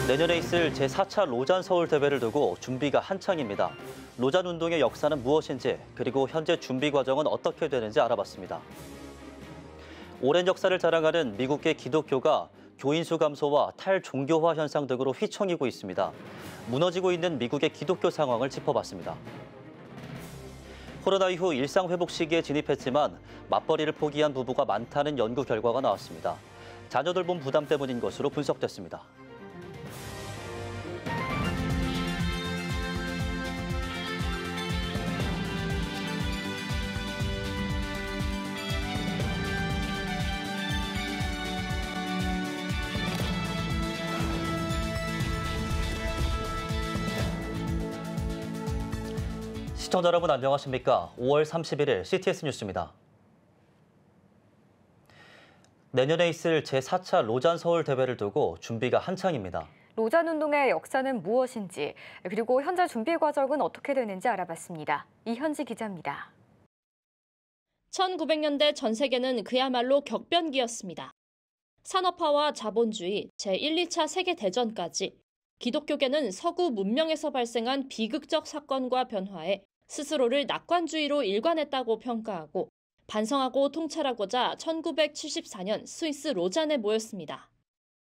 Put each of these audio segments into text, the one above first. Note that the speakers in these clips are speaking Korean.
내년에 있을 제4차 로잔 서울 대회를 두고 준비가 한창입니다. 로잔 운동의 역사는 무엇인지, 그리고 현재 준비 과정은 어떻게 되는지 알아봤습니다. 오랜 역사를 자랑하는 미국의 기독교가 교인 수 감소와 탈종교화 현상 등으로 휘청이고 있습니다. 무너지고 있는 미국의 기독교 상황을 짚어봤습니다. 코로나 이후 일상 회복 시기에 진입했지만 맞벌이를 포기한 부부가 많다는 연구 결과가 나왔습니다. 자녀 돌봄 부담 때문인 것으로 분석됐습니다. 시청자 여러분 안녕하십니까? 5월 31일 CTS 뉴스입니다. 내년에 있을 제4차 로잔 서울 대회를 두고 준비가 한창입니다. 로잔 운동의 역사는 무엇인지, 그리고 현재 준비 과정은 어떻게 되는지 알아봤습니다. 이현지 기자입니다. 1900년대 전 세계는 그야말로 격변기였습니다. 산업화와 자본주의, 제1, 2차 세계대전까지 기독교계는 서구 문명에서 발생한 비극적 사건과 변화에 스스로를 낙관주의로 일관했다고 평가하고 반성하고 통찰하고자 1974년 스위스 로잔에 모였습니다.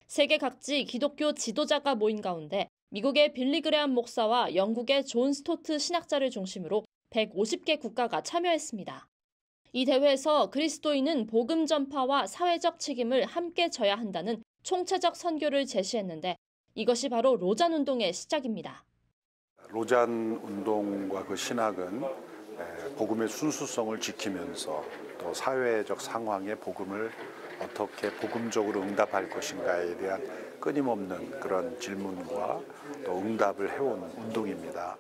세계 각지 기독교 지도자가 모인 가운데 미국의 빌리 그레함 목사와 영국의 존 스토트 신학자를 중심으로 150개 국가가 참여했습니다. 이 대회에서 그리스도인은 복음 전파와 사회적 책임을 함께 져야 한다는 총체적 선교를 제시했는데 이것이 바로 로잔 운동의 시작입니다. 로잔 운동과 그 신학은 복음의 순수성을 지키면서 또 사회적 상황에 복음을 어떻게 복음적으로 응답할 것인가에 대한 끊임없는 그런 질문과 또 응답을 해온 운동입니다.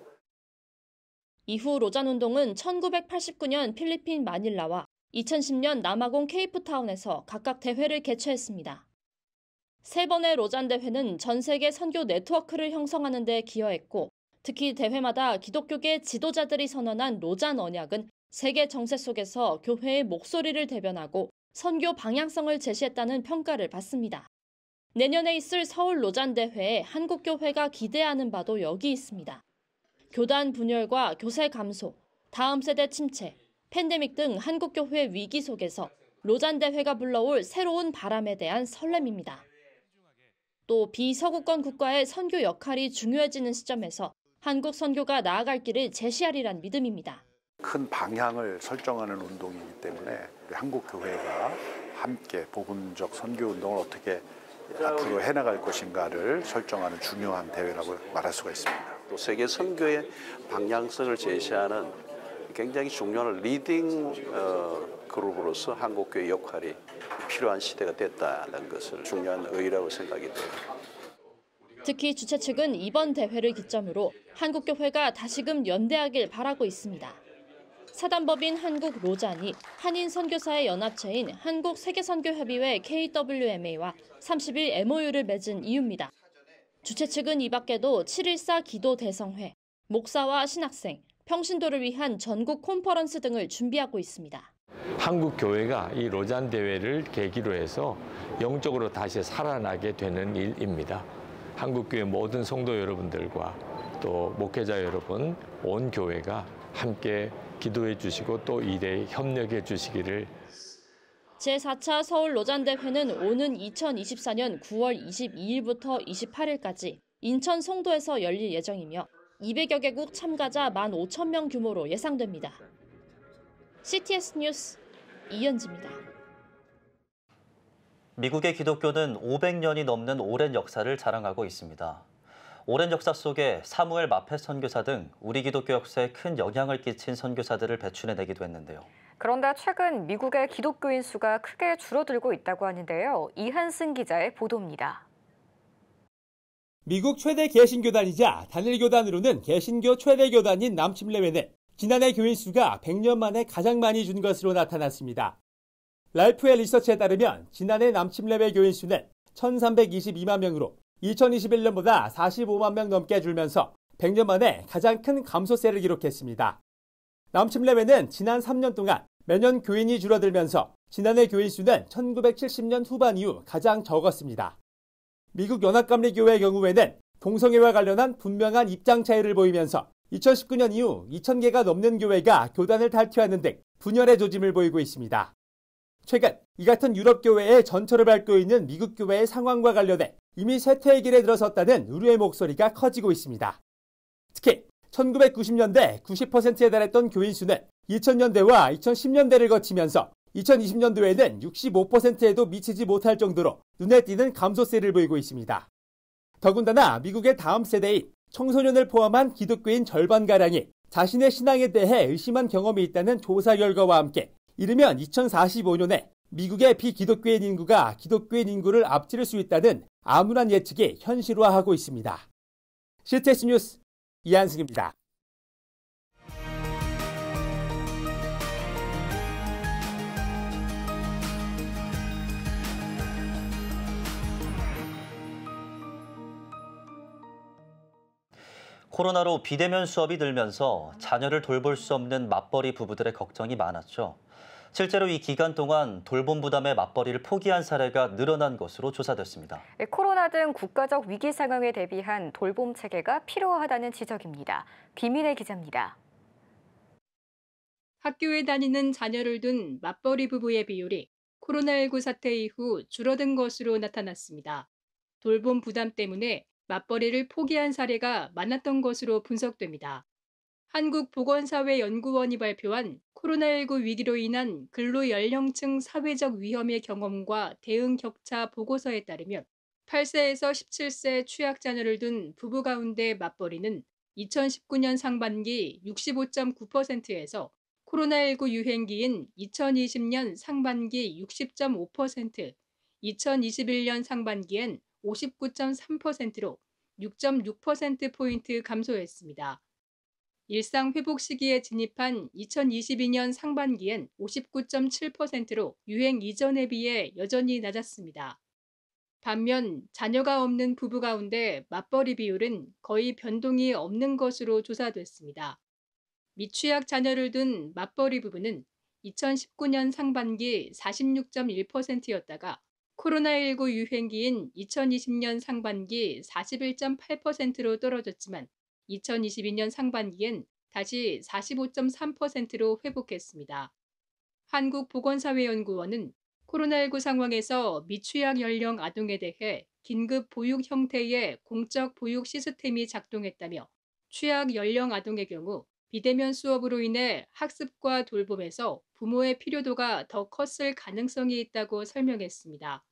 이후 로잔 운동은 1989년 필리핀 마닐라와 2010년 남아공 케이프타운에서 각각 대회를 개최했습니다. 세 번의 로잔 대회는 전 세계 선교 네트워크를 형성하는 데 기여했고 특히 대회마다 기독교계 지도자들이 선언한 로잔 언약은 세계 정세 속에서 교회의 목소리를 대변하고 선교 방향성을 제시했다는 평가를 받습니다. 내년에 있을 서울 로잔 대회에 한국교회가 기대하는 바도 여기 있습니다. 교단 분열과 교세 감소, 다음 세대 침체, 팬데믹 등 한국교회 위기 속에서 로잔 대회가 불러올 새로운 바람에 대한 설렘입니다. 또 비서구권 국가의 선교 역할이 중요해지는 시점에서 한국 선교가 나아갈 길을 제시하리란 믿음입니다. 큰 방향을 설정하는 운동이기 때문에 우리 한국 교회가 함께 복음적 선교 운동을 어떻게 앞으로 해나갈 것인가를 설정하는 중요한 대회라고 말할 수가 있습니다. 또 세계 선교의 방향성을 제시하는 굉장히 중요한 리딩 그룹으로서 한국교회 역할이 필요한 시대가 됐다는 것을 중요한 의의라고 생각이 돼요. 특히 주최 측은 이번 대회를 기점으로 한국교회가 다시금 연대하길 바라고 있습니다. 사단법인 한국 로잔이 한인 선교사의 연합체인 한국세계선교협의회 KWMA와 30일 MOU를 맺은 이유입니다. 주최 측은 이 밖에도 7.14 기도 대성회, 목사와 신학생, 평신도를 위한 전국 콘퍼런스 등을 준비하고 있습니다. 한국 교회가 이 로잔 대회를 계기로 해서 영적으로 다시 살아나게 되는 일입니다. 한국 교회 모든 성도 여러분들과 또 목회자 여러분, 온 교회가 함께 기도해 주시고 또 일에 협력해 주시기를. 제4차 서울 로잔 대회는 오는 2024년 9월 22일부터 28일까지 인천 송도에서 열릴 예정이며 200여 개국 참가자 15,000명 규모로 예상됩니다. CTS 뉴스 이현지입니다. 미국의 기독교는 500년이 넘는 오랜 역사를 자랑하고 있습니다. 오랜 역사 속에 사무엘 마페 선교사 등 우리 기독교 역사에 큰 영향을 끼친 선교사들을 배출해내기도 했는데요. 그런데 최근 미국의 기독교인 수가 크게 줄어들고 있다고 하는데요. 이한승 기자의 보도입니다. 미국 최대 개신교단이자 단일교단으로는 개신교 최대 교단인 남침레회는 지난해 교인 수가 100년 만에 가장 많이 준 것으로 나타났습니다. 랄프의 리서치에 따르면 지난해 남침레회 교인 수는 1,322만 명으로 2021년보다 45만 명 넘게 줄면서 100년 만에 가장 큰 감소세를 기록했습니다. 남침레회는 지난 3년 동안 매년 교인이 줄어들면서 지난해 교인 수는 1970년 후반 이후 가장 적었습니다. 미국 연합감리교회의 경우에는 동성애와 관련한 분명한 입장 차이를 보이면서 2019년 이후 2,000개가 넘는 교회가 교단을 탈퇴하는 등 분열의 조짐을 보이고 있습니다. 최근 이 같은 유럽 교회의 전철을 밟고 있는 미국 교회의 상황과 관련해 이미 쇠퇴의 길에 들어섰다는 우려의 목소리가 커지고 있습니다. 특히 1990년대 90%에 달했던 교인 수는 2000년대와 2010년대를 거치면서 2020년도에는 65%에도 미치지 못할 정도로 눈에 띄는 감소세를 보이고 있습니다. 더군다나 미국의 다음 세대인 청소년을 포함한 기독교인 절반가량이 자신의 신앙에 대해 의심한 경험이 있다는 조사 결과와 함께 이르면 2045년에 미국의 비기독교인 인구가 기독교인 인구를 앞지를 수 있다는 암울한 예측이 현실화하고 있습니다. CTS 뉴스 이한승입니다. 코로나로 비대면 수업이 늘면서 자녀를 돌볼 수 없는 맞벌이 부부들의 걱정이 많았죠. 실제로 이 기간 동안 돌봄 부담의 맞벌이를 포기한 사례가 늘어난 것으로 조사됐습니다. 코로나 등 국가적 위기 상황에 대비한 돌봄 체계가 필요하다는 지적입니다. 김인혜 기자입니다. 학교에 다니는 자녀를 둔 맞벌이 부부의 비율이 코로나19 사태 이후 줄어든 것으로 나타났습니다. 돌봄 부담 때문에 맞벌이를 포기한 사례가 많았던 것으로 분석됩니다. 한국보건사회연구원이 발표한 코로나19 위기로 인한 근로연령층 사회적 위험의 경험과 대응 격차 보고서에 따르면 8세에서 17세 취약 자녀를 둔 부부 가운데 맞벌이는 2019년 상반기 65.9%에서 코로나19 유행기인 2020년 상반기 60.5%, 2021년 상반기엔 59.3%로 6.6%포인트 감소했습니다. 일상 회복 시기에 진입한 2022년 상반기엔 59.7%로 유행 이전에 비해 여전히 낮았습니다. 반면 자녀가 없는 부부 가운데 맞벌이 비율은 거의 변동이 없는 것으로 조사됐습니다. 미취학 자녀를 둔 맞벌이 부부는 2019년 상반기 46.1%였다가 코로나19 유행기인 2020년 상반기 41.8%로 떨어졌지만 2022년 상반기엔 다시 45.3%로 회복했습니다. 한국보건사회연구원은 코로나19 상황에서 미취학 연령 아동에 대해 긴급 보육 형태의 공적 보육 시스템이 작동했다며 취약 연령 아동의 경우 비대면 수업으로 인해 학습과 돌봄에서 부모의 필요도가 더 컸을 가능성이 있다고 설명했습니다.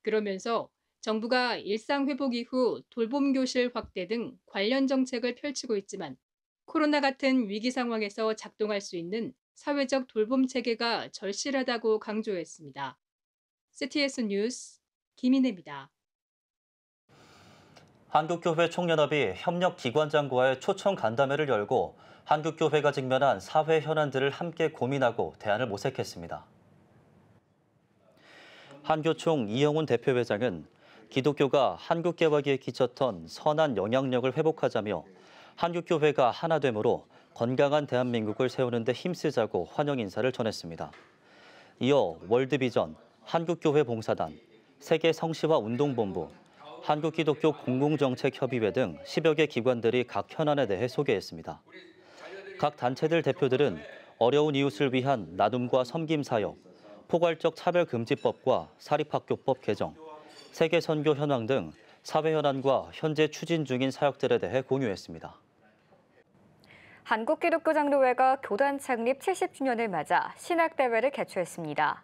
그러면서 정부가 일상 회복 이후 돌봄 교실 확대 등 관련 정책을 펼치고 있지만 코로나 같은 위기 상황에서 작동할 수 있는 사회적 돌봄 체계가 절실하다고 강조했습니다. CTS 뉴스 김인혜입니다. 한국교회 총연합이 협력기관장과의 초청 간담회를 열고 한국교회가 직면한 사회 현안들을 함께 고민하고 대안을 모색했습니다. 한교총 이영훈 대표회장은 기독교가 한국개화기에 끼쳤던 선한 영향력을 회복하자며 한국교회가 하나됨으로 건강한 대한민국을 세우는 데 힘쓰자고 환영 인사를 전했습니다. 이어 월드비전, 한국교회 봉사단, 세계성시화운동본부, 한국기독교 공공정책협의회 등 10여 개 기관들이 각 현안에 대해 소개했습니다. 각 단체들 대표들은 어려운 이웃을 위한 나눔과 섬김 사역, 포괄적 차별금지법과 사립학교법 개정, 세계선교 현황 등 사회 현안과 현재 추진 중인 사역들에 대해 공유했습니다. 한국기독교장로회가 교단 창립 70주년을 맞아 신학대회를 개최했습니다.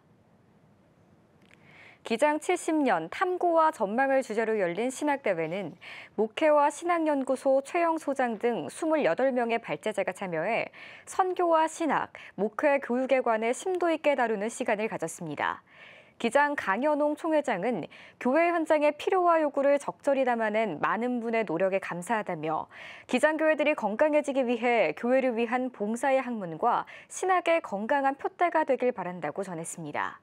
기장 70년 탐구와 전망을 주제로 열린 신학대회는 목회와 신학연구소 최영 소장 등 28명의 발제자가 참여해 선교와 신학, 목회 교육에 관해 심도 있게 다루는 시간을 가졌습니다. 기장 강현홍 총회장은 교회 현장의 필요와 요구를 적절히 담아낸 많은 분의 노력에 감사하다며 기장교회들이 건강해지기 위해 교회를 위한 봉사의 학문과 신학의 건강한 표대가 되길 바란다고 전했습니다.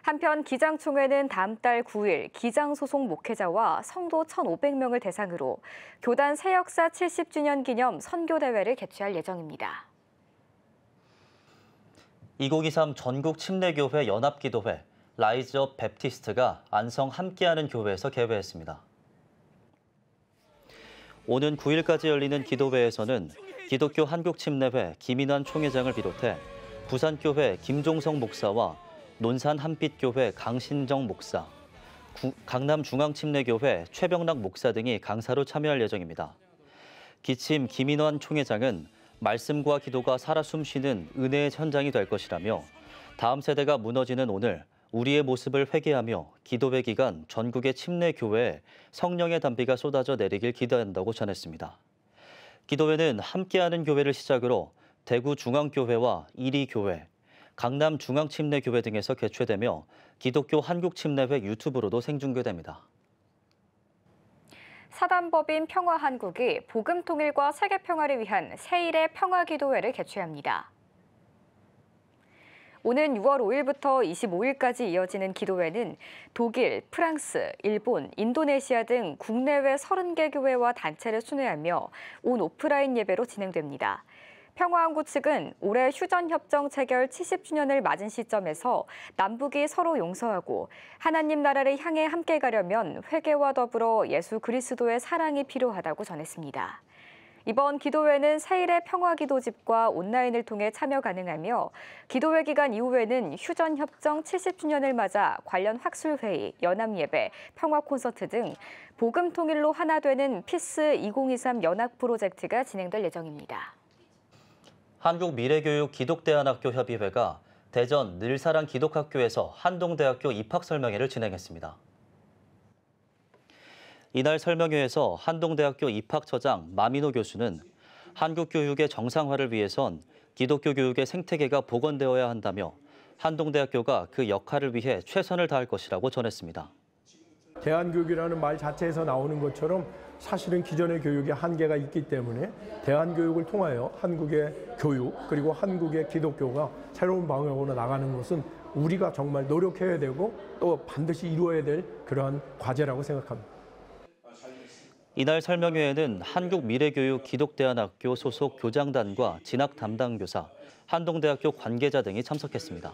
한편 기장총회는 다음 달 9일 기장소속 목회자와 성도 1,500명을 대상으로 교단 새역사 70주년 기념 선교대회를 개최할 예정입니다. 2023 전국 침례교회 연합기도회 라이즈 업 베프티스트가 안성 함께하는 교회에서 개회했습니다. 오는 9일까지 열리는 기도회에서는 기독교 한국침례회 김인환 총회장을 비롯해 부산교회 김종성 목사와 논산 한빛교회 강신정 목사, 강남중앙침례교회 최병락 목사 등이 강사로 참여할 예정입니다. 기침 김인환 총회장은 말씀과 기도가 살아 숨쉬는 은혜의 현장이 될 것이라며 다음 세대가 무너지는 오늘 우리의 모습을 회개하며 기도회 기간 전국의 침례교회에 성령의 단비가 쏟아져 내리길 기대한다고 전했습니다. 기도회는 함께하는 교회를 시작으로 대구 중앙교회와 이리교회, 강남 중앙침례교회 등에서 개최되며 기독교 한국침례회 유튜브로도 생중계됩니다. 사단법인 평화한국이 복음 통일과 세계 평화를 위한 새1의 평화기도회를 개최합니다. 오는 6월 5일부터 25일까지 이어지는 기도회는 독일, 프랑스, 일본, 인도네시아 등 국내외 30개 교회와 단체를 순회하며 온 오프라인 예배로 진행됩니다. 평화한국 측은 올해 휴전협정 체결 70주년을 맞은 시점에서 남북이 서로 용서하고 하나님 나라를 향해 함께 가려면 회개와 더불어 예수 그리스도의 사랑이 필요하다고 전했습니다. 이번 기도회는 새1의 평화기도집과 온라인을 통해 참여 가능하며 기도회 기간 이후에는 휴전협정 70주년을 맞아 관련 학술회의, 연합예배, 평화콘서트 등 복음 통일로 하나 되는 피스 2023 연합 프로젝트가 진행될 예정입니다. 한국미래교육 기독대안학교 협의회가 대전 늘사랑 기독학교에서 한동대학교 입학 설명회를 진행했습니다. 이날 설명회에서 한동대학교 입학처장 마민호 교수는 한국 교육의 정상화를 위해선 기독교 교육의 생태계가 복원되어야 한다며 한동대학교가 그 역할을 위해 최선을 다할 것이라고 전했습니다. 대안교육이라는 말 자체에서 나오는 것처럼 사실은 기존의 교육에 한계가 있기 때문에 대안교육을 통하여 한국의 교육 그리고 한국의 기독교가 새로운 방향으로 나가는 것은 우리가 정말 노력해야 되고 또 반드시 이루어야 될 그러한 과제라고 생각합니다. 이날 설명회에는 한국미래교육 기독대안학교 소속 교장단과 진학 담당 교사, 한동대학교 관계자 등이 참석했습니다.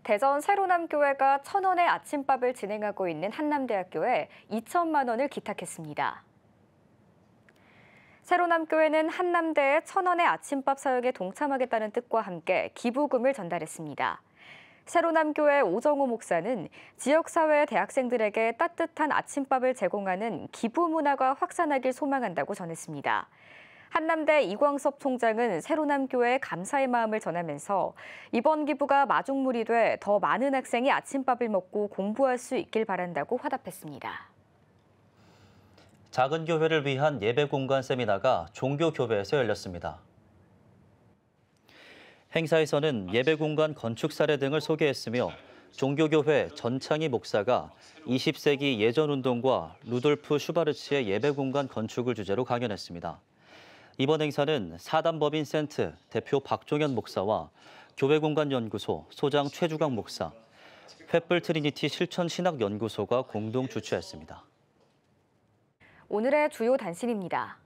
대전 세로남교회가 1,000원의 아침밥을 진행하고 있는 한남대학교에 2천만 원을 기탁했습니다. 세로남교회는 한남대에 1,000원의 아침밥 사역에 동참하겠다는 뜻과 함께 기부금을 전달했습니다. 세로남교회 오정호 목사는 지역사회 대학생들에게 따뜻한 아침밥을 제공하는 기부 문화가 확산하길 소망한다고 전했습니다. 한남대 이광섭 총장은 세로남교회에 감사의 마음을 전하면서 이번 기부가 마중물이 돼 더 많은 학생이 아침밥을 먹고 공부할 수 있길 바란다고 화답했습니다. 작은 교회를 위한 예배공간 세미나가 종교교회에서 열렸습니다. 행사에서는 예배공간 건축 사례 등을 소개했으며 종교교회 전창희 목사가 20세기 예전운동과 루돌프 슈바르츠의 예배공간 건축을 주제로 강연했습니다. 이번 행사는 사단법인 센트 대표 박종현 목사와 교회공간연구소 소장 최주강 목사, 횃불 트리니티 실천신학연구소가 공동 주최했습니다. 오늘의 주요 단신입니다.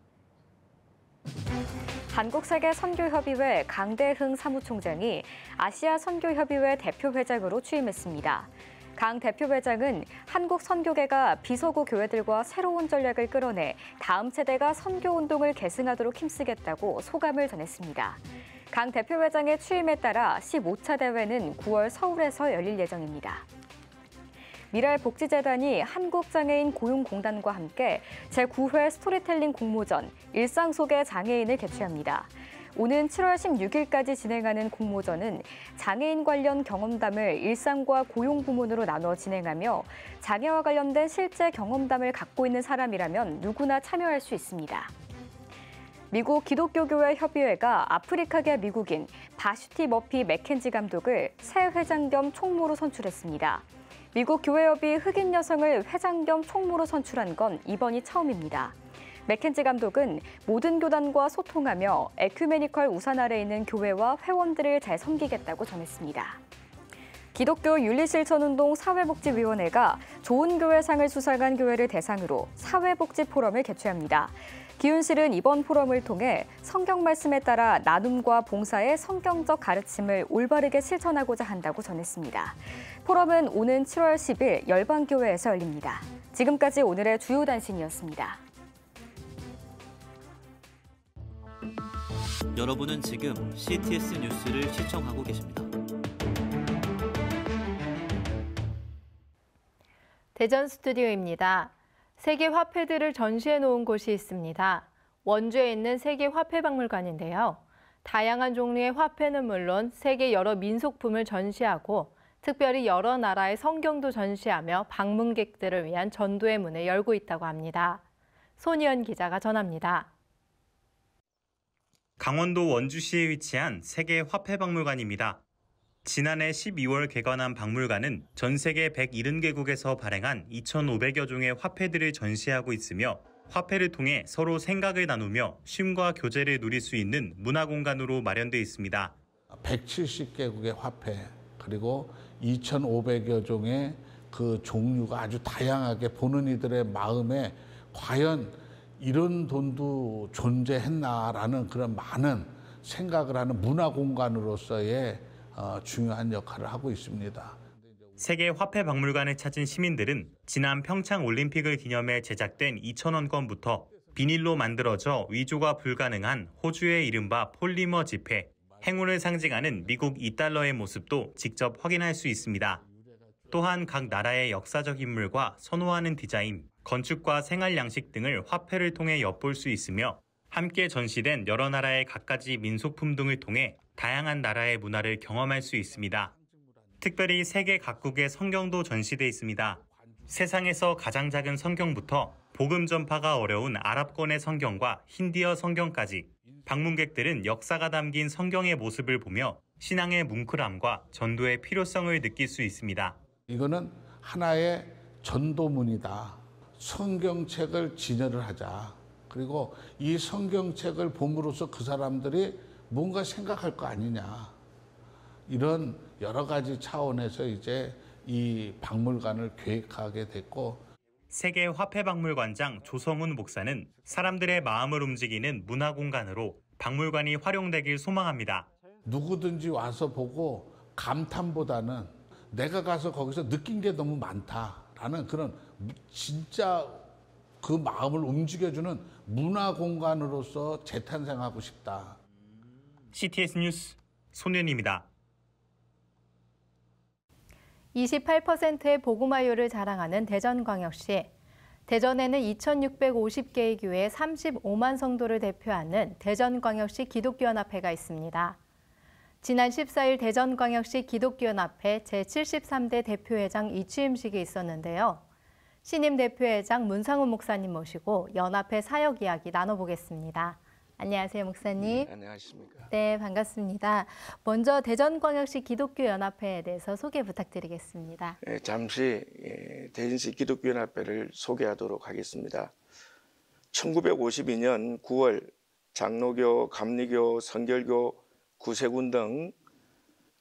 한국세계선교협의회 강대흥 사무총장이 아시아 선교협의회 대표회장으로 취임했습니다. 강 대표회장은 한국 선교계가 비서구 교회들과 새로운 전략을 끌어내 다음 세대가 선교운동을 계승하도록 힘쓰겠다고 소감을 전했습니다. 강 대표회장의 취임에 따라 15차 대회는 9월 서울에서 열릴 예정입니다. 미랄복지재단이 한국장애인 고용공단과 함께 제9회 스토리텔링 공모전 일상 속의 장애인을 개최합니다. 오는 7월 16일까지 진행하는 공모전은 장애인 관련 경험담을 일상과 고용 부문으로 나눠 진행하며 장애와 관련된 실제 경험담을 갖고 있는 사람이라면 누구나 참여할 수 있습니다. 미국 기독교교회 협의회가 아프리카계 미국인 바슈티 머피 맥켄지 감독을 새 회장 겸 총무로 선출했습니다. 미국 교회협의 흑인 여성을 회장 겸 총무로 선출한 건 이번이 처음입니다. 맥켄지 감독은 모든 교단과 소통하며 에큐메니컬 우산 아래 있는 교회와 회원들을 잘 섬기겠다고 전했습니다. 기독교 윤리실천운동 사회복지위원회가 좋은 교회상을 수상한 교회를 대상으로 사회복지 포럼을 개최합니다. 기훈실은 이번 포럼을 통해 성경 말씀에 따라 나눔과 봉사의 성경적 가르침을 올바르게 실천하고자 한다고 전했습니다. 포럼은 오는 7월 10일 열방교회에서 열립니다. 지금까지 오늘의 주요 단신이었습니다. 여러분은 지금 CTS 뉴스를 시청하고 계십니다. 대전 스튜디오입니다. 세계 화폐들을 전시해 놓은 곳이 있습니다. 원주에 있는 세계 화폐박물관인데요. 다양한 종류의 화폐는 물론 세계 여러 민속품을 전시하고 특별히 여러 나라의 성경도 전시하며 방문객들을 위한 전도의 문을 열고 있다고 합니다. 손희연 기자가 전합니다. 강원도 원주시에 위치한 세계 화폐박물관입니다. 지난해 12월 개관한 박물관은 전 세계 170개국에서 발행한 2,500여 종의 화폐들을 전시하고 있으며 화폐를 통해 서로 생각을 나누며 쉼과 교제를 누릴 수 있는 문화공간으로 마련돼 있습니다. 170개국의 화폐 그리고 2,500여 종의 그 종류가 아주 다양하게 보는 이들의 마음에 과연 이런 돈도 존재했나라는 그런 많은 생각을 하는 문화공간으로서의 중요한 역할을 하고 있습니다. 세계 화폐박물관을 찾은 시민들은 지난 평창 올림픽을 기념해 제작된 2,000원권부터 비닐로 만들어져 위조가 불가능한 호주의 이른바 폴리머 지폐, 행운을 상징하는 미국 2달러의 모습도 직접 확인할 수 있습니다. 또한 각 나라의 역사적 인물과 선호하는 디자인, 건축과 생활 양식 등을 화폐를 통해 엿볼 수 있으며 함께 전시된 여러 나라의 갖가지 민속품 등을 통해 다양한 나라의 문화를 경험할 수 있습니다. 특별히 세계 각국의 성경도 전시돼 있습니다. 세상에서 가장 작은 성경부터 복음 전파가 어려운 아랍권의 성경과 힌디어 성경까지 방문객들은 역사가 담긴 성경의 모습을 보며 신앙의 뭉클함과 전도의 필요성을 느낄 수 있습니다. 이거는 하나의 전도문이다. 성경책을 진열을 하자. 그리고 이 성경책을 봄으로써 그 사람들이 뭔가 생각할 거 아니냐. 이런 여러 가지 차원에서 이제 이 박물관을 계획하게 됐고 세계 화폐박물관장 조성훈 목사는 사람들의 마음을 움직이는 문화공간으로 박물관이 활용되길 소망합니다. 누구든지 와서 보고 감탄보다는 내가 가서 거기서 느낀 게 너무 많다라는 그런 진짜 그 마음을 움직여주는 문화공간으로서 재탄생하고 싶다. CTS 뉴스 손윤입니다. 28%의 복음화율을 자랑하는 대전광역시. 대전에는 2,650개의 교회 35만 성도를 대표하는 대전광역시 기독교연합회가 있습니다. 지난 14일 대전광역시 기독교연합회 제73대 대표회장 이취임식이 있었는데요. 신임 대표회장 문상훈 목사님 모시고 연합회 사역 이야기 나눠보겠습니다. 안녕하세요, 목사님. 안녕하십니까. 네, 반갑습니다. 먼저 대전광역시 기독교연합회에 대해서 소개 부탁드리겠습니다. 잠시 대전시 기독교연합회를 소개하도록 하겠습니다. 1952년 9월 장로교, 감리교, 성결교, 구세군 등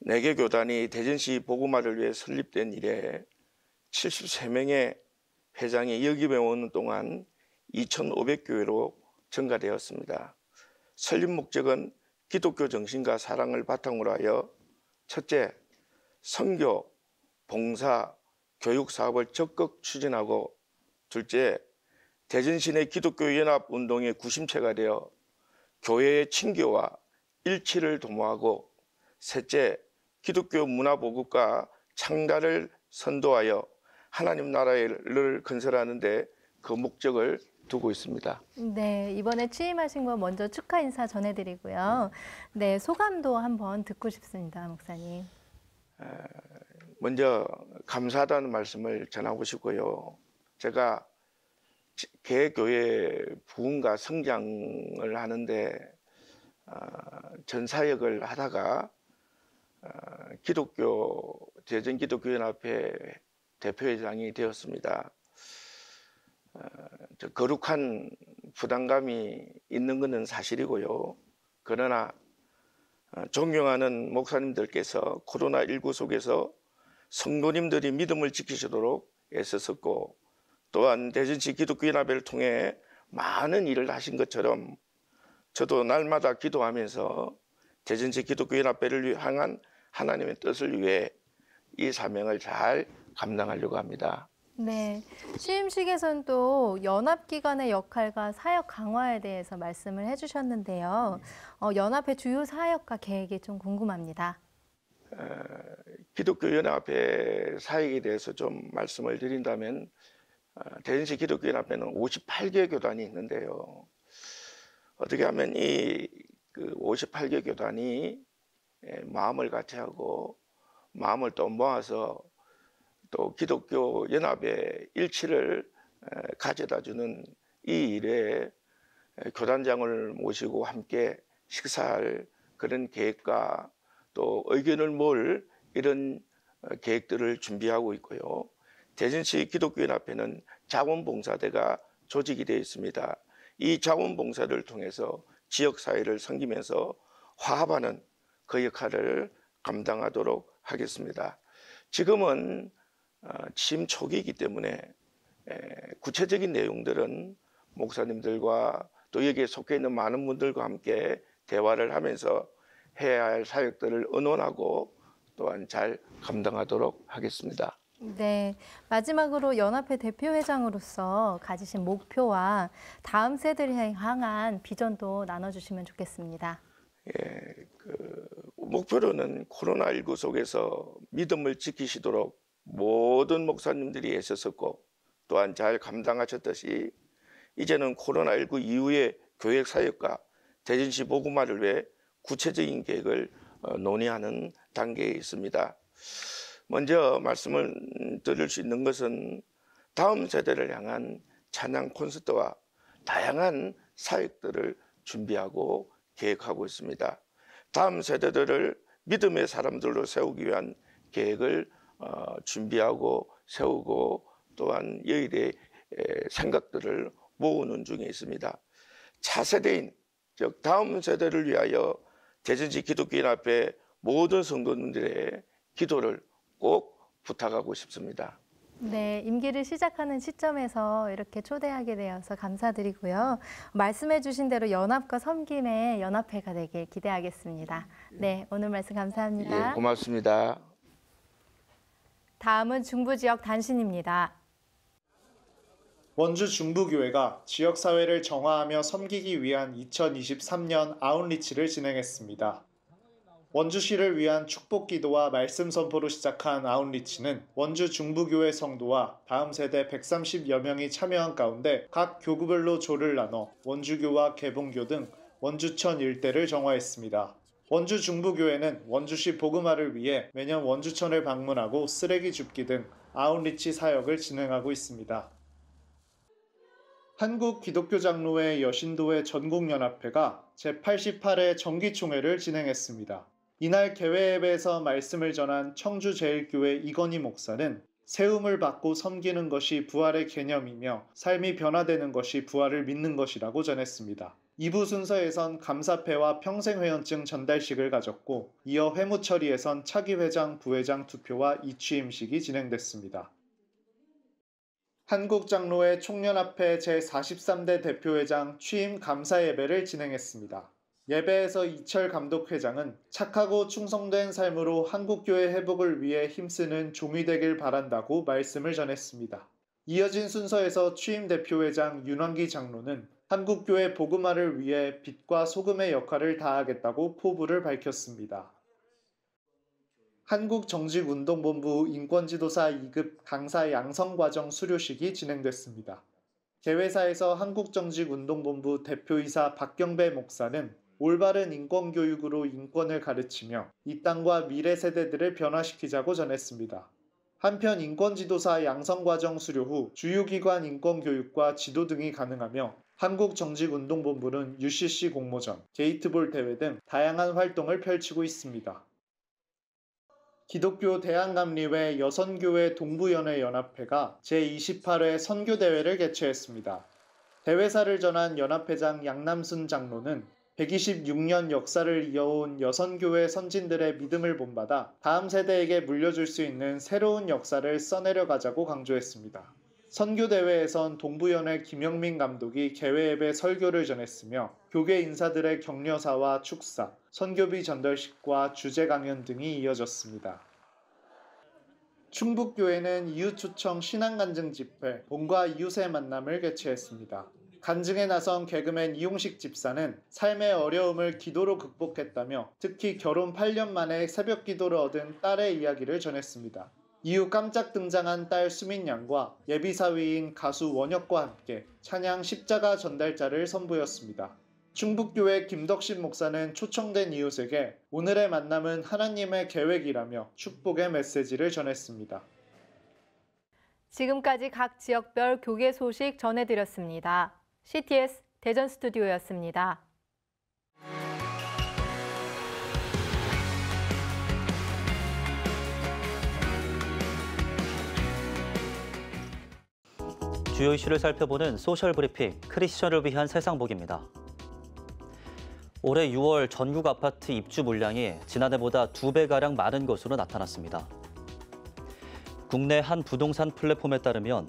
4개 교단이 대전시 복음화를 위해 설립된 이래 73명의 회장이 역임해 오는 동안 2,500교회로 증가되었습니다. 설립 목적은 기독교 정신과 사랑을 바탕으로 하여 첫째, 선교, 봉사, 교육 사업을 적극 추진하고 둘째, 대전시내 기독교 연합 운동의 구심체가 되어 교회의 친교와 일치를 도모하고 셋째, 기독교 문화 보급과 창달을 선도하여 하나님 나라를 건설하는 데 그 목적을 두고 있습니다. 네, 이번에 취임하신 거 먼저 축하 인사 전해드리고요. 네, 소감도 한번 듣고 싶습니다, 목사님. 먼저 감사하다는 말씀을 전하고 싶고요. 제가 개교회 부흥과 성장을 하는데 전사역을 하다가 대전기독교연합회 대표회장이 되었습니다. 거룩한 부담감이 있는 것은 사실이고요. 그러나 존경하는 목사님들께서 코로나19 속에서 성도님들이 믿음을 지키시도록 애썼었고 또한 대전시 기독교연합회를 통해 많은 일을 하신 것처럼 저도 날마다 기도하면서 대전시 기독교연합회를 향한 하나님의 뜻을 위해 이 사명을 잘 감당하려고 합니다. 네, 취임식에서는 또 연합기관의 역할과 사역 강화에 대해서 말씀을 해주셨는데요. 연합회 주요 사역과 계획이 좀 궁금합니다. 기독교연합회 사역에 대해서 좀 말씀을 드린다면 대전시 기독교연합회는 58개 교단이 있는데요. 어떻게 하면 이 58개 교단이 마음을 같이 하고 마음을 또 모아서 또 기독교 연합의 일치를 가져다주는 이 일에 교단장을 모시고 함께 식사할 그런 계획과 또 의견을 모을 이런 계획들을 준비하고 있고요. 대전시 기독교연합회는 자원봉사대가 조직이 되어 있습니다. 이 자원봉사를 통해서 지역사회를 섬기면서 화합하는 그 역할을 감당하도록 하겠습니다. 지금은 취임 초기이기 때문에 구체적인 내용들은 목사님들과 또 여기에 속해 있는 많은 분들과 함께 대화를 하면서 해야 할 사역들을 의논하고 또한 잘 감당하도록 하겠습니다. 네, 마지막으로 연합회 대표회장으로서 가지신 목표와 다음 세대를 향한 비전도 나눠주시면 좋겠습니다. 목표로는 코로나19 속에서 믿음을 지키시도록 모든 목사님들이 애썼었고 또한 잘 감당하셨듯이 이제는 코로나19 이후의 교회 사역과 대전시 복음화를 위해 구체적인 계획을 논의하는 단계에 있습니다. 먼저 말씀을 드릴 수 있는 것은 다음 세대를 향한 찬양 콘서트와 다양한 사역들을 준비하고 계획하고 있습니다. 다음 세대들을 믿음의 사람들로 세우기 위한 계획을 준비하고 세우고 또한 여일의 생각들을 모으는 중에 있습니다. 차세대인 즉 다음 세대를 위하여 대전시 기독교연합회 모든 성도님들의 기도를 꼭 부탁하고 싶습니다. 네, 임기를 시작하는 시점에서 이렇게 초대하게 되어서 감사드리고요. 말씀해 주신 대로 연합과 섬김의 연합회가 되길 기대하겠습니다. 네, 오늘 말씀 감사합니다. 예, 고맙습니다. 다음은 중부 지역 단신입니다. 원주 중부교회가 지역사회를 정화하며 섬기기 위한 2023년 아웃리치를 진행했습니다. 원주시를 위한 축복기도와 말씀 선포로 시작한 아웃리치는 원주 중부교회 성도와 다음 세대 130여 명이 참여한 가운데 각 교구별로 조를 나눠 원주교와 개봉교 등 원주천 일대를 정화했습니다. 원주 중부교회는 원주시 복음화를 위해 매년 원주천을 방문하고 쓰레기 줍기 등 아웃리치 사역을 진행하고 있습니다. 한국기독교장로회 여신도회 전국연합회가 제88회 정기총회를 진행했습니다. 이날 개회 예배에서 말씀을 전한 청주제일교회 이건희 목사는 세움을 받고 섬기는 것이 부활의 개념이며 삶이 변화되는 것이 부활을 믿는 것이라고 전했습니다. 2부 순서에선 감사패와 평생회원증 전달식을 가졌고 이어 회무처리에선 차기 회장, 부회장 투표와 이취임식이 진행됐습니다. 한국장로회 총연합회 제43대 대표회장 취임 감사 예배를 진행했습니다. 예배에서 이철 감독회장은 착하고 충성된 삶으로 한국교회 회복을 위해 힘쓰는 종이 되길 바란다고 말씀을 전했습니다. 이어진 순서에서 취임 대표회장 윤환기 장로는 한국교회 복음화를 위해 빛과 소금의 역할을 다하겠다고 포부를 밝혔습니다. 한국정직운동본부 인권지도사 2급 강사 양성과정 수료식이 진행됐습니다. 개회사에서 한국정직운동본부 대표이사 박경배 목사는 올바른 인권교육으로 인권을 가르치며 이 땅과 미래 세대들을 변화시키자고 전했습니다. 한편 인권지도사 양성과정 수료 후 주요기관 인권교육과 지도 등이 가능하며 한국정직운동본부는 UCC 공모전, 게이트볼 대회 등 다양한 활동을 펼치고 있습니다. 기독교 대한감리회 여선교회 동부연회 연합회가 제28회 선교대회를 개최했습니다. 대회사를 전한 연합회장 양남순 장로는 126년 역사를 이어온 여선교회 선진들의 믿음을 본받아 다음 세대에게 물려줄 수 있는 새로운 역사를 써내려 가자고 강조했습니다. 선교대회에선 동부연회 김영민 감독이 개회예배 설교를 전했으며 교계 인사들의 격려사와 축사, 선교비 전달식과 주제 강연 등이 이어졌습니다. 충북교회는 이웃초청 신앙간증 집회, 봄과 이웃의 만남을 개최했습니다. 간증에 나선 개그맨 이용식 집사는 삶의 어려움을 기도로 극복했다며 특히 결혼 8년 만에 새벽 기도를 얻은 딸의 이야기를 전했습니다. 이후 깜짝 등장한 딸 수민 양과 예비사위인 가수 원혁과 함께 찬양 십자가 전달자를 선보였습니다. 충북교회 김덕신 목사는 초청된 이웃에게 오늘의 만남은 하나님의 계획이라며 축복의 메시지를 전했습니다. 지금까지 각 지역별 교계 소식 전해드렸습니다. CTS 대전 스튜디오였습니다. 주요 이슈를 살펴보는 소셜 브리핑, 크리스천을 위한 세상복입니다. 올해 6월 전국 아파트 입주 물량이 지난해보다 2배가량 많은 것으로 나타났습니다. 국내 한 부동산 플랫폼에 따르면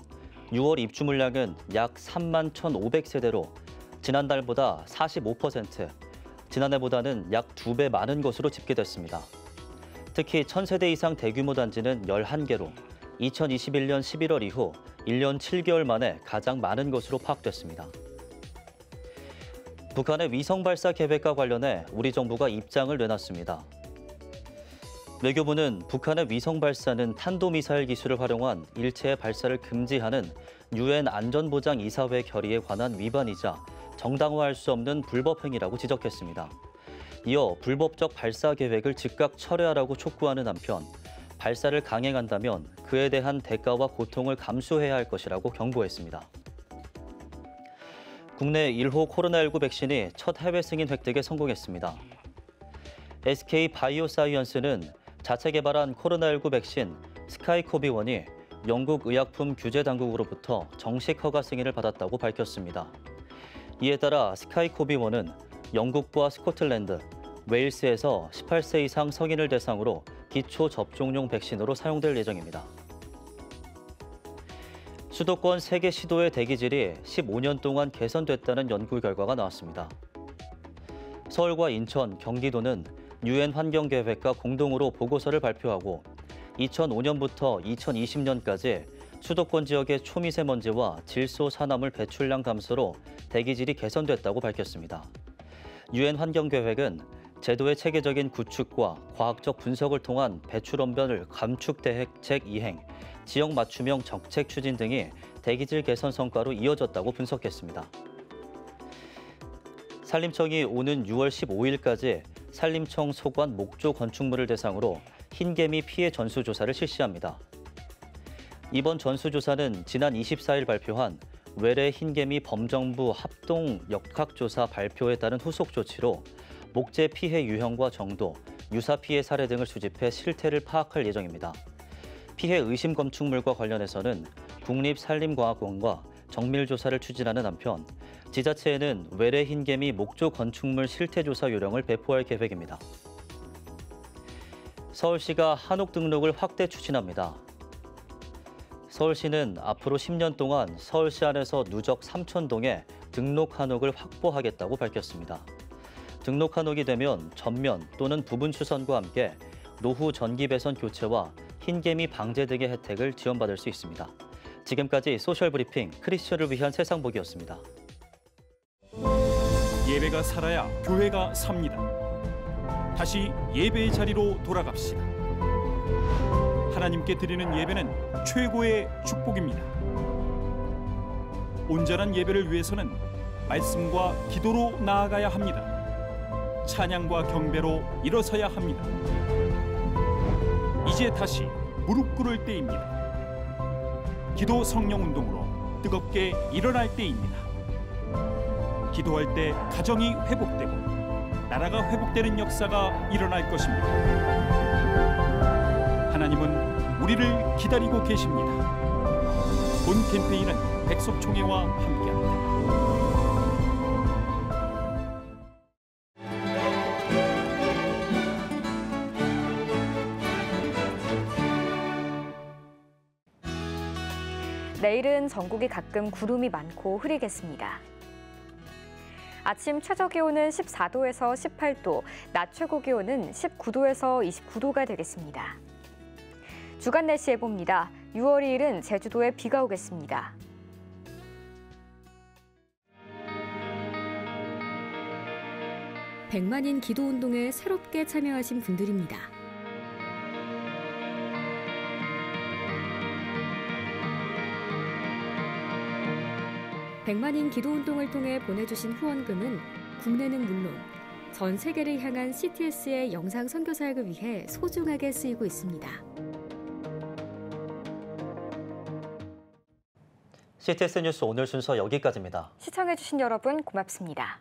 6월 입주 물량은 약 3만 1,500세대로 지난달보다 45%, 지난해보다는 약 2배 많은 것으로 집계됐습니다. 특히 1,000세대 이상 대규모 단지는 11개로 2021년 11월 이후 1년 7개월 만에 가장 많은 것으로 파악됐습니다. 북한의 위성 발사 계획과 관련해 우리 정부가 입장을 내놨습니다. 외교부는 북한의 위성 발사는 탄도미사일 기술을 활용한 일체의 발사를 금지하는 유엔 안전보장이사회 결의에 관한 위반이자 정당화할 수 없는 불법 행위라고 지적했습니다. 이어 불법적 발사 계획을 즉각 철회하라고 촉구하는 한편 발사를 강행한다면 그에 대한 대가와 고통을 감수해야 할 것이라고 경고했습니다. 국내 1호 코로나19 백신이 첫 해외 승인 획득에 성공했습니다. SK 바이오사이언스는 자체 개발한 코로나19 백신 스카이코비1이 영국 의약품 규제 당국으로부터 정식 허가 승인을 받았다고 밝혔습니다. 이에 따라 스카이코비1은 영국과 스코틀랜드, 웨일스에서 18세 이상 성인을 대상으로 기초 접종용 백신으로 사용될 예정입니다. 수도권 3개 시도의 대기질이 15년 동안 개선됐다는 연구 결과가 나왔습니다. 서울과 인천, 경기도는 유엔 환경계획과 공동으로 보고서를 발표하고 2005년부터 2020년까지 수도권 지역의 초미세먼지와 질소 산화물 배출량 감소로 대기질이 개선됐다고 밝혔습니다. 유엔 환경계획은 제도의 체계적인 구축과 과학적 분석을 통한 배출 언변을 감축 대책 이행, 지역 맞춤형 정책 추진 등이 대기질 개선 성과로 이어졌다고 분석했습니다. 산림청이 오는 6월 15일까지 산림청 소관 목조 건축물을 대상으로 흰개미 피해 전수조사를 실시합니다. 이번 전수조사는 지난 24일 발표한 외래 흰개미 범정부 합동 역학조사 발표에 따른 후속 조치로 목재 피해 유형과 정도, 유사 피해 사례 등을 수집해 실태를 파악할 예정입니다. 피해 의심 건축물과 관련해서는 국립산림과학원과 정밀조사를 추진하는 한편 지자체에는 외래 흰개미 목조 건축물 실태조사 요령을 배포할 계획입니다. 서울시가 한옥 등록을 확대 추진합니다. 서울시는 앞으로 10년 동안 서울시 안에서 누적 3,000동에 등록 한옥을 확보하겠다고 밝혔습니다. 등록 한옥이 되면 전면 또는 부분 추선과 함께 노후 전기 배선 교체와 흰개미 방제 등의 혜택을 지원받을 수 있습니다. 지금까지 소셜 브리핑 크리스천을 위한 세상복이었습니다. 예배가 살아야 교회가 삽니다. 다시 예배의 자리로 돌아갑시다. 하나님께 드리는 예배는 최고의 축복입니다. 온전한 예배를 위해서는 말씀과 기도로 나아가야 합니다. 찬양과 경배로 일어서야 합니다. 이제 다시 무릎 꿇을 때입니다. 기도 성령 운동으로 뜨겁게 일어날 때입니다. 기도할 때 가정이 회복되고 나라가 회복되는 역사가 일어날 것입니다. 하나님은 우리를 기다리고 계십니다. 본 캠페인은 백석총회와 함께합니다. 오늘은 전국이 가끔 구름이 많고 흐리겠습니다. 아침 최저기온은 14도에서 18도, 낮 최고기온은 19도에서 29도가 되겠습니다. 주간 날씨 예보입니다. 6월 2일은 제주도에 비가 오겠습니다. 백만인 기도운동에 새롭게 참여하신 분들입니다. 백만인 기도운동을 통해 보내주신 후원금은 국내는 물론 전 세계를 향한 CTS의 영상 선교 사역을 위해 소중하게 쓰이고 있습니다. CTS 뉴스 오늘 순서 여기까지입니다. 시청해주신 여러분 고맙습니다.